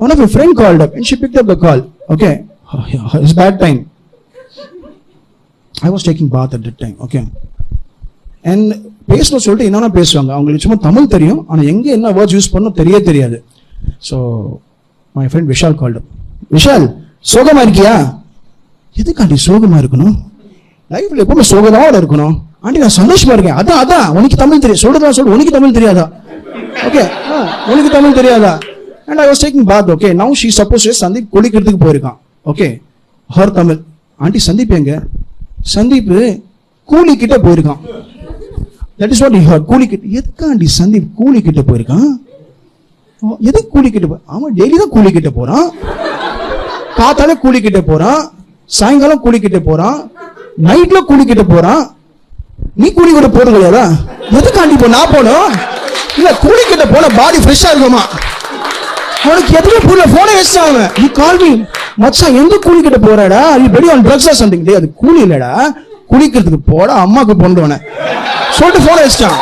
One of my friend called up and she picked up the call. Okay, it's bad time. I was taking bath at that time. Okay, and பேசணும் சொல்லிட்டு என்னன்னா பேசுவாங்க. அவங்களுக்கு சும்மா தமிழ் தெரியும், ஆனால் எங்கே என்ன வேர்ட்ஸ் யூஸ் பண்ணணும் தெரியாது. So my friend Vishal called. Vishal, சோகமா இருக்கியா? எதுக்காண்டி சோகமா இருக்கணும்? லைஃப்ல எப்பவுமே சோகமாக இருக்கணும். ஆண்டி நான் சந்தோஷமா இருக்கேன். அதான் உனக்கு தமிழ் தெரியும். சொல்றதா சொல்லு, உனக்கு தமிழ் தெரியாதா? ஓகே, உனக்கு தமிழ் தெரியாதா? And I was taking bath. Okay, now she supposed to Sandeep குளிக்கிறதுக்கு போயிருக்கான். Okay, her Tamil. Aunty Sandeep எங்க? சந்தீப் கூலி கிட்ட போயிருக்கான். That is what he heard. கூலி கிட்ட. எதுக்காண்டி சந்தீப் கூலி கிட்ட போயிருக்கான்? எதுக்கு கூலி கிட்ட போய்? அவன் டெய்லி தான் கூலி கிட்ட போறான். காத்தால கூலி கிட்ட போறான், சாயங்காலம் கூலி கிட்ட போறான், நைட்ல கூலி கிட்ட போறான். நீ கூலி கிட்ட போறது இல்லையா? எதுக்காண்டி போ? நான் போனோம் இல்ல, கூலி கிட்ட போன பாடி ஃப்ரெஷ்ஷா இருக்குமா? அவனுக்கு எதுவுமே புரியல. போனே வச்சாங்க. நீ கால்வி மச்சான் எங்க கூலி கிட்ட போறாடா? நீ பெரிய ஆன் ட்ரக்ஸ் ஆர் சம்திங். அது கூலி இல்லடா, குளிக்கிறதுக்கு போட அம்மாக்கு பொண்ணுவன சொல்லிட்டு போன வச்சிட்டான்.